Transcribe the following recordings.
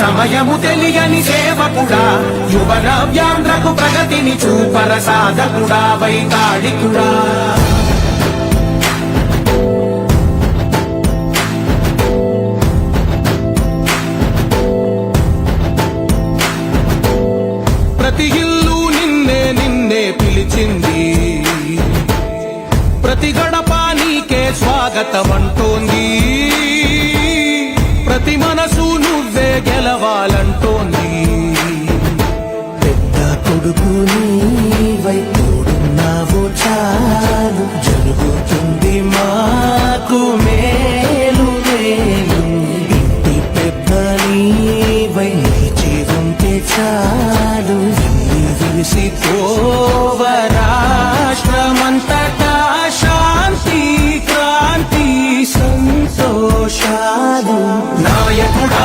సమయము తెలియని సేవకుడా, యువన వ్యాంధ్రకు ప్రగతిని చూపర సాధకుడా, వైతాళికుడా. ప్రతి ఇల్లు నిన్నే నిన్నే పిలిచింది, ప్రతి గడప నీకే స్వాగతమంటోంది, ప్రతి మనసు నువ్వే గెలవాలంటోంది. పెద్ద కొడుకు నీవై తోడున్నావు చాలు, జరుగుతుంది మాకు మేలు మేలు. ఇంటి పెద్ద నీవై నిలిచి ఉంటే చాలు, విలిసిపోవ రాష్ట్రమంతటా శాంతి క్రాంతి సంతోషాలు. నాయకుడా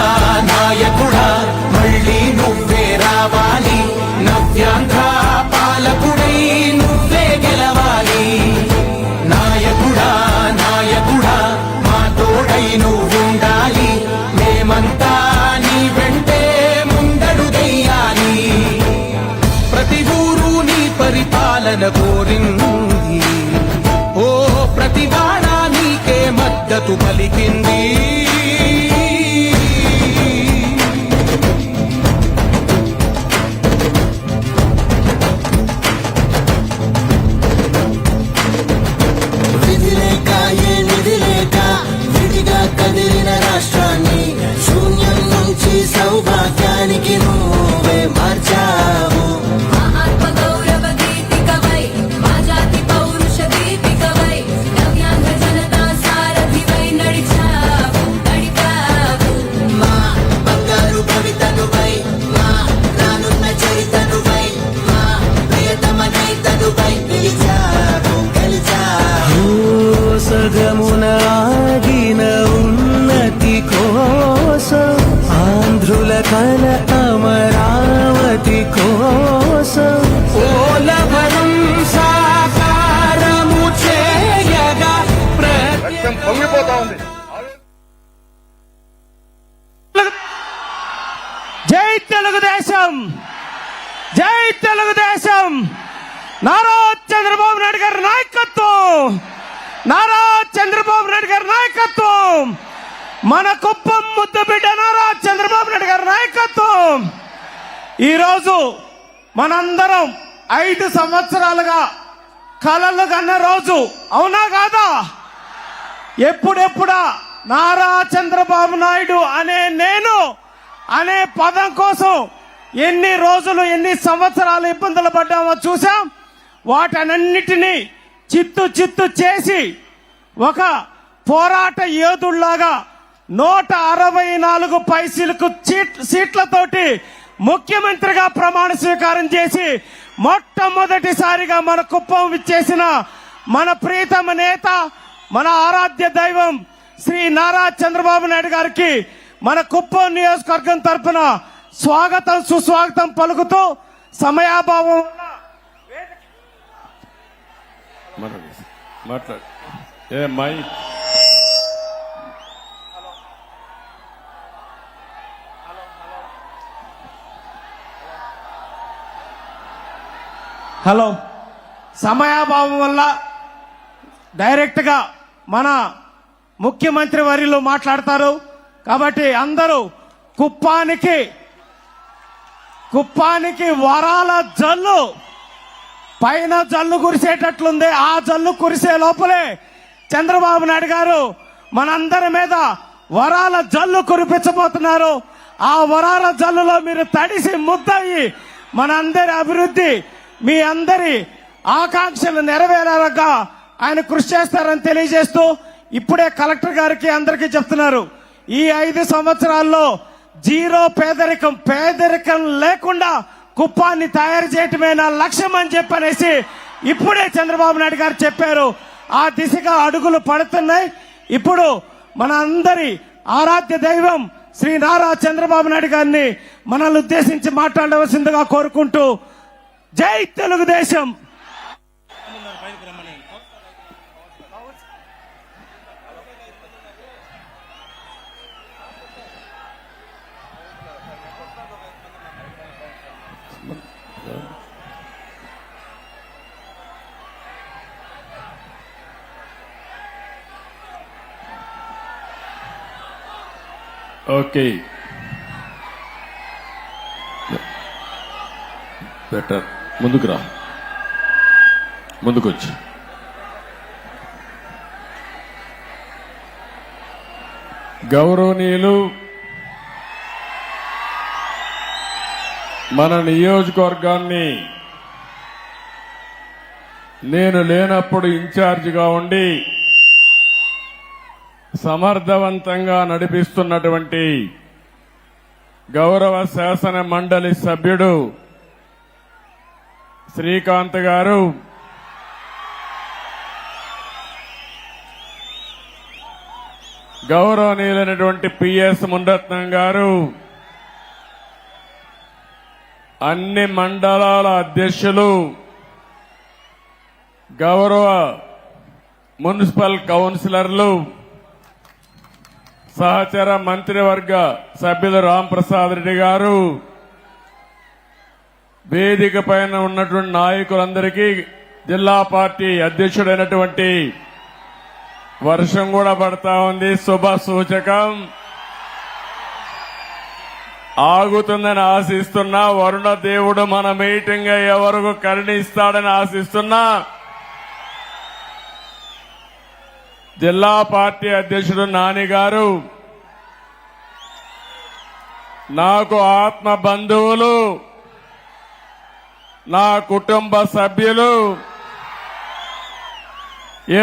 నాయకుడా మళ్ళీ నువ్వే రావాలి, నవ్యాంధ్ర పాలకుడై నువ్వే గెలవాలి. నాయకుడా నాయకుడా మా తోడై నువ్వుండాలి, మేమంతా నీ వెంటే ముందడుగెయ్యాలి. ప్రతి ఊరు నీ పరిపాలన కోరింది, ఓ ప్రతివాడ నీకే మద్దతు పలికింది. విధి లేక ఏ నిధి లేక విడిగా కదిలిన రాష్ట్రాన్ని శూన్యం నుంచి సౌభాగ్యానికి నువ్వే మార్చావు. ఆత్మగౌరవ గీతికవై, మా జాతి పౌరుష దీపికవై, నవ్యాంధ్ర జనతా సారథివై నడిచావు నడిపావు. మా బంగారు భవితనువై, మా రానున్న చరితనువై, మా ప్రియతమ నేతనువై పిలిచావు గెలిచావు. సగమున ఆగిన ఉన్నతి కోసం, ఆంధ్రుల కల అమరావతి కోసం, పోలవరం సాకారము చేయగా పొంగిపోతా ఉంది. జై తెలుగుదేశం, జై తెలుగుదేశం. నారా చంద్రబాబు నాయుడు గారి నాయకత్వం, నారా చంద్రబాబు నాయుడు గారి నాయకత్వం, మన కుప్పం ముద్దుబిడ్డ నారా చంద్రబాబు నాయుడు గారి నాయకత్వం. ఈరోజు మనందరం 5 సంవత్సరాలుగా కలలు కన్న రోజు, అవునా కాదా? ఎప్పుడెప్పుడా నారా చంద్రబాబు నాయుడు అనే నేను అనే పదం కోసం ఎన్ని రోజులు ఎన్ని సంవత్సరాలు ఇబ్బందులు పడ్డామో చూసాం. వాటన్నిటినీ చిత్తు చిత్తు చేసి ఒక పోరాట యోధుల్లాగా 164 పైసలకు సీట్లతోటి ముఖ్యమంత్రిగా ప్రమాణ స్వీకారం చేసి మొట్టమొదటిసారిగా మన కుప్పం విచ్చేసిన మన ప్రియతమ నేత, మన ఆరాధ్య దైవం శ్రీ నారా చంద్రబాబు నాయుడు గారికి మన కుప్పం నియోజకవర్గం తరఫున స్వాగతం సుస్వాగతం పలుకుతూ సమయాభావం మాట్లాడు ఏ మై హలో సమయాభావం వల్ల డైరెక్ట్ గా మన ముఖ్యమంత్రి వర్యులు మాట్లాడతారు కాబట్టి అందరూ కుప్పానికి వరాల జల్లు, పైన జల్లు కురిసేటట్లుంది. ఆ జల్లు కురిసే లోపలే చంద్రబాబు నాయుడు గారు మనందరి మీద వరాల జల్లు కురిపించబోతున్నారు. ఆ వరాల జల్లులో మీరు తడిసి ముద్దయి మనందరి అభివృద్ధి, మీ అందరి ఆకాంక్షలు నెరవేరేలాగా ఆయన కృషి చేస్తారని తెలియజేస్తూ ఇప్పుడే కలెక్టర్ గారికి అందరికీ చెప్తున్నారు, ఈ 5 సంవత్సరాల్లో జీరో పేదరికం లేకుండా కుప్పాన్ని తయారు చేయటమే నా లక్ష్యం అని చెప్పనేసి ఇప్పుడే చంద్రబాబు నాయుడు గారు చెప్పారు. ఆ దిశగా అడుగులు పడుతున్నాయి. ఇప్పుడు మన అందరి ఆరాధ్య దైవం శ్రీ నారా చంద్రబాబు నాయుడు గారిని మనల్ని ఉద్దేశించి మాట్లాడవలసిందిగా కోరుకుంటూ, జై తెలుగుదేశం. ఓకే బెటర్ ముందుకు రా ముందుకొచ్చి గౌరవనీయులు మన నియోజకవర్గాన్ని నేను లేనప్పుడు ఇన్ఛార్జిగా ఉండి సమర్థవంతంగా నడిపిస్తున్నటువంటి గౌరవ శాసన మండలి సభ్యుడు శ్రీకాంత్ గారు, గౌరవనీయులైనటువంటి పిఎస్ మునరత్నం గారు, అన్ని మండలాల అధ్యక్షులు, గౌరవ మున్సిపల్ కౌన్సిలర్లు, సహచర మంత్రివర్గ సభ్యులు రాంప్రసాద్ రెడ్డి గారు, వేదిక పైన ఉన్నటువంటి నాయకులందరికీ, జిల్లా పార్టీ అధ్యక్షుడైనటువంటి వర్షం కూడా పడతా ఉంది, శుభ సూచకం. ఆగుతుందని ఆశిస్తున్నా, వరుణ దేవుడు మన మీటింగ్ అయ్యే వరకు కరుణిస్తాడని ఆశిస్తున్నా. జిల్లా పార్టీ అధ్యక్షుడు నాని గారు, నాకు ఆత్మ బంధువులు, నా కుటుంబ సభ్యులు,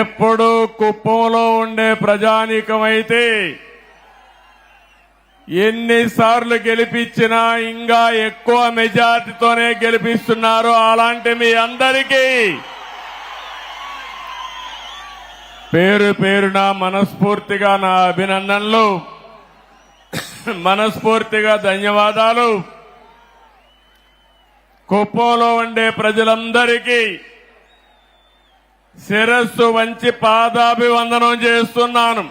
ఎప్పుడూ కుప్పంలో ఉండే ప్రజానీకమైతే ఎన్నిసార్లు గెలిపించినా ఇంకా ఎక్కువ మెజార్టీతోనే గెలిపిస్తున్నారు. అలాంటి మీ అందరికీ పేరు పేరున మనస్ఫూర్తిగా నా అభినందనలు, మనస్ఫూర్తిగా ధన్యవాదాలు. కుప్పంలో ఉండే ప్రజలందరికీ శిరస్సు వంచి పాదాభివందనం చేస్తున్నాను.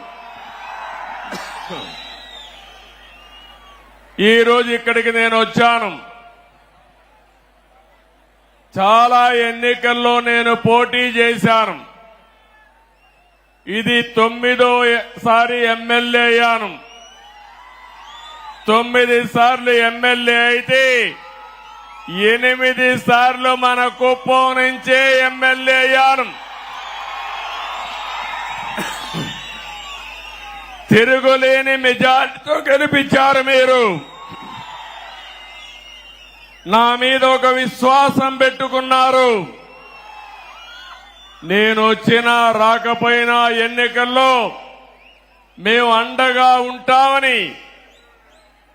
ఈరోజు ఇక్కడికి నేను వచ్చాను. చాలా ఎన్నికల్లో నేను పోటీ చేశాను. ఇది 9వ ఎమ్మెల్యే అయ్యాను. 9 సార్లు ఎమ్మెల్యే అయితే 8 సార్లు మన కుప్పం నుంచే ఎమ్మెల్యే అయ్యాను. తిరుగులేని మెజార్టీతో గెలిపించారు మీరు. నా మీద ఒక విశ్వాసం పెట్టుకున్నారు. నేను వచ్చినా రాకపోయినా ఎన్నికల్లో మేము అండగా ఉంటామని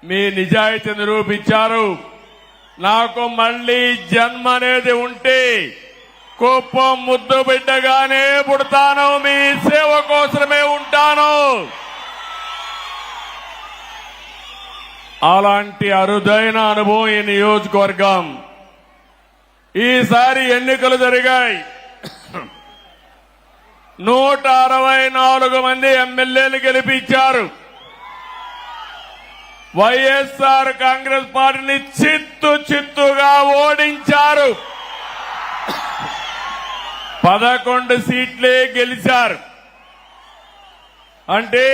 మీ నిజాయితీ నిరూపించారు. నాకు మళ్లీ జన్మ అనేది ఉంటే కుప్పం ముద్దు బిడ్డగానే పుడతాను, మీ సేవ కోసమే ఉంటాను. అలాంటి అరుదైన అనుభవం ఈ నియోజకవర్గం. ఈసారి ఎన్నికలు జరిగాయి. 164 మంది ఎమ్మెల్యేలు గెలిపించారు. వైఎస్ఆర్ కాంగ్రెస్ పార్టీని చిత్తుగా ఓడించారు. 11 సీట్లే గెలిచారు. అంటే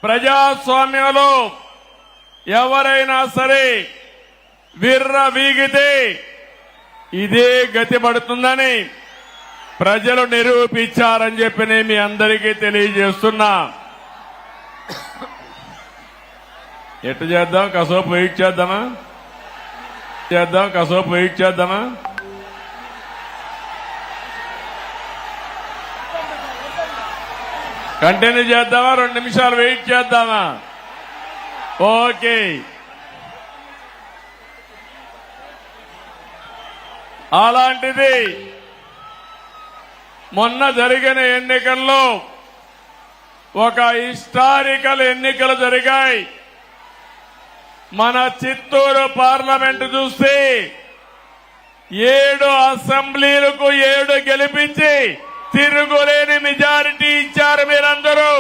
ప్రజాస్వామ్యంలో ఎవరైనా సరే విర్ర వీగితే ఇదే గతి పడుతుందని ప్రజలు నిరూపించారని చెప్పి నేను మీ అందరికీ తెలియజేస్తున్నా. ఎట్టు చేద్దాం, కాసేపు వెయిట్ చేద్దామా? కాసేపు వెయిట్ చేద్దామా? కంటిన్యూ చేద్దామా? 2 నిమిషాలు వెయిట్ చేద్దామా? ఓకే. అలాంటిది మొన్న జరిగిన ఎన్నికల్లో ఒక హిస్టారికల్ ఎన్నికలు జరిగాయి. మన చిత్తూరు పార్లమెంటు చూస్తే 7 అసెంబ్లీలకు 7 గెలిపించి తిరుగులేని మెజారిటీ ఇచ్చారు మీరందరూ.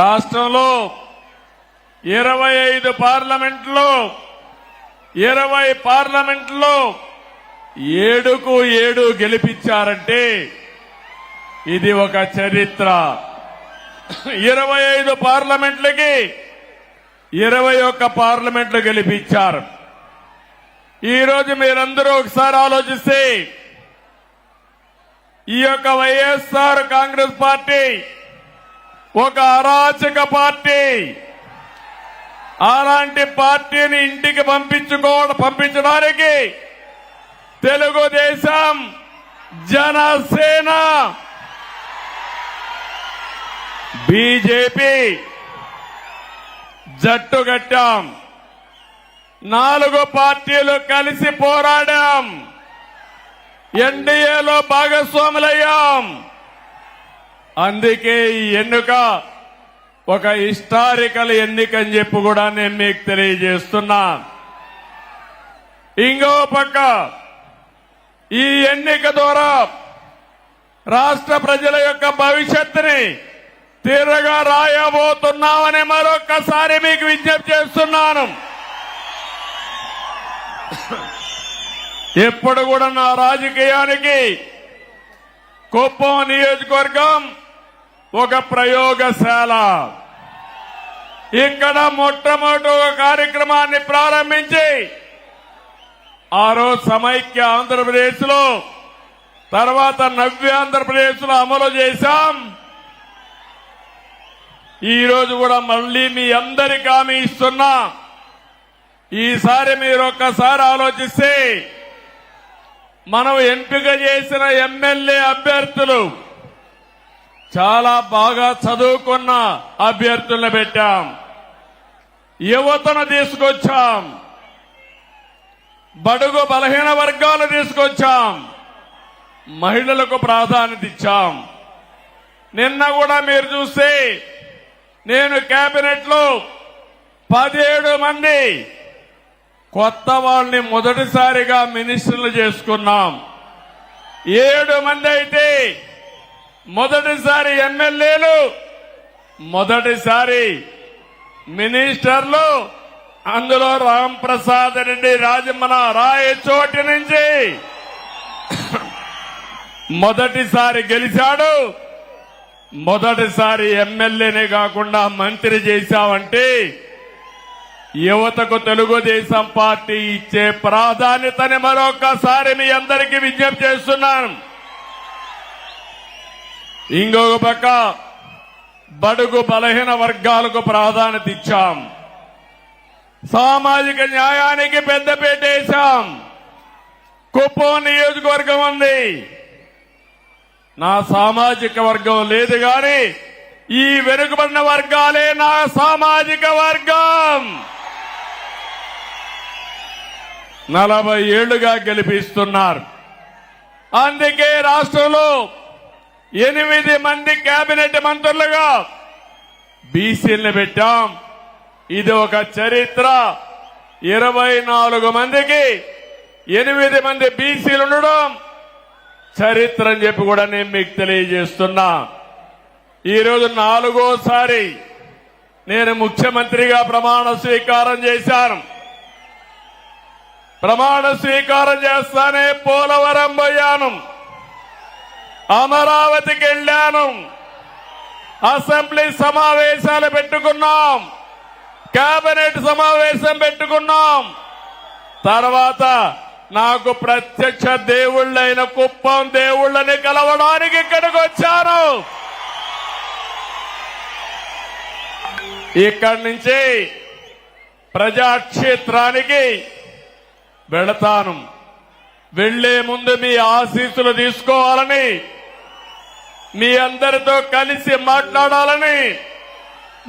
రాష్ట్రంలో 25 పార్లమెంట్లో 20 పార్లమెంట్లో 7కు 7 గెలిపించారంటే ఇది ఒక చరిత్ర. 25 పార్లమెంట్లకి 21 పార్లమెంట్లు గెలిపించారు. ఈ రోజు మీరందరూ ఒకసారి ఆలోచిస్తే ఈ యొక్క వైఎస్ఆర్ కాంగ్రెస్ పార్టీ ఒక అరాచక పార్టీ. అలాంటి పార్టీని ఇంటికి పంపించడానికి తెలుగుదేశం, జనసేన, బీజేపీ జట్టు కట్టాం. 4 పార్టీలు కలిసి పోరాడాం. ఎన్డీఏలో భాగస్వాములయ్యాం. అందుకే ఈ ఎన్నిక ఒక హిస్టారికల్ ఎన్నిక అని చెప్పి కూడా నేను మీకు తెలియజేస్తున్నా. ఇంకో పక్క ఈ ఎన్నిక ద్వారా రాష్ట్ర ప్రజల యొక్క భవిష్యత్తుని తీరగా రాయబోతున్నామని మరొక్కసారి మీకు విజ్ఞప్తి చేస్తున్నాను. ఎప్పుడు కూడా నా రాజకీయానికి కుప్పం నియోజకవర్గం ఒక ప్రయోగశాల. ఇక్కడ మొట్టమొదటి ఒక కార్యక్రమాన్ని ప్రారంభించి ఆ రోజు సమైక్య ఆంధ్రప్రదేశ్ లో, తర్వాత నవ్య ఆంధ్రప్రదేశ్ లో అమలు చేశాం. ఈ రోజు కూడా మళ్లీ మీ అందరికీ హామీ ఇస్తున్నా. ఈసారి మీరు ఒక్కసారి ఆలోచిస్తే మనం ఎంపిక చేసిన ఎమ్మెల్యే అభ్యర్థులు చాలా బాగా చదువుకున్న అభ్యర్థులను పెట్టాం. యువతను తీసుకొచ్చాం. బడుగు బలహీన వర్గాలు తీసుకొచ్చాం. మహిళలకు ప్రాధాన్యత ఇచ్చాం. నిన్న కూడా మీరు చూస్తే నేను కేబినెట్ లో 17 మంది కొత్త వాళ్ళని మొదటిసారిగా మినిస్టర్లు చేసుకున్నాం. 7 మంది అయితే మొదటిసారి ఎమ్మెల్యేలు, మొదటిసారి మినిస్టర్లు. అందులో రాంప్రసాద్ రెడ్డి రాజమన రాయచోటి నుంచి మొదటిసారి గెలిచాడు. మొదటిసారి ఎమ్మెల్యేనే కాకుండా మంత్రి చేశామంటే యువతకు తెలుగుదేశం పార్టీ ఇచ్చే ప్రాధాన్యతని మరొకసారి మీ అందరికీ విజ్ఞప్తి చేస్తున్నాను. ఇంకొక పక్క బడుగు బలహీన వర్గాలకు ప్రాధాన్యత ఇచ్చాం. సామాజిక న్యాయానికి పెద్దపీట వేశాం. కుప్పం నియోజకవర్గం ఉంది. నా సామాజిక వర్గం లేదు గాని ఈ వెనుకబడిన వర్గాలే నా సామాజిక వర్గం. 40 ఏళ్లుగా గెలిపిస్తున్నారు. అందుకే రాష్ట్రంలో 8 మంది కేబినెట్ మంత్రులుగా బీసీలను పెట్టాం. ఇది ఒక చరిత్ర. 24 మందికి 8 మంది బీసీలు ఉండడం చరిత్ర అని చెప్పి కూడా నేను మీకు తెలియజేస్తున్నా. ఈరోజు 4వసారి నేను ముఖ్యమంత్రిగా ప్రమాణ స్వీకారం చేశాను. ప్రమాణ స్వీకారం చేస్తానే పోలవరం పోయాను, అమరావతికి వెళ్లాను, అసెంబ్లీ సమావేశాలు పెట్టుకున్నాం, కేబినెట్ సమావేశం పెట్టుకున్నాం. తర్వాత నాకు ప్రత్యక్ష దేవుళ్ళైన కుప్పం దేవుళ్ళని కలవడానికి ఇక్కడికి వచ్చాను. ఇక్కడి నుంచి ప్రజాక్షేత్రానికి వెళతాను. వెళ్లే ముందు మీ ఆశీస్సులు తీసుకోవాలని, మీ అందరితో కలిసి మాట్లాడాలని,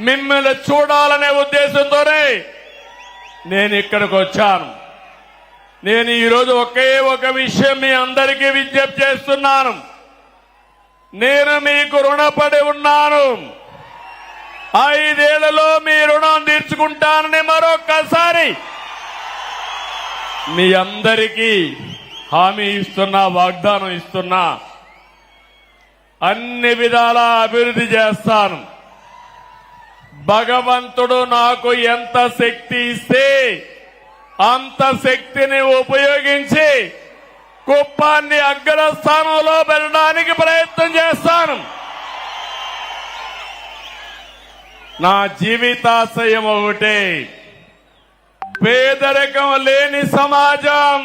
మిమ్మల్ని చూడాలనే ఉద్దేశంతోనే నేను ఇక్కడికి వచ్చాను. నేను ఈరోజు ఒకే ఒక విషయం మీ అందరికీ విజ్ఞప్తి చేస్తున్నాను. నేను మీకు రుణపడి ఉన్నాను. 5 ఏళ్లలో మీ రుణం తీర్చుకుంటానని మరొక్కసారి మీ అందరికీ హామీ ఇస్తున్నా, వాగ్దానం ఇస్తున్నా. అన్ని విధాలా అభివృద్ధి చేస్తాను. భగవంతుడు నాకు ఎంత శక్తి ఇస్తే అంత శక్తిని ఉపయోగించి కుప్పాన్ని అగ్రస్థానంలో పెట్టడానికి ప్రయత్నం చేస్తాను. నా జీవితాశయం ఒకటే, పేదరికం లేని సమాజం.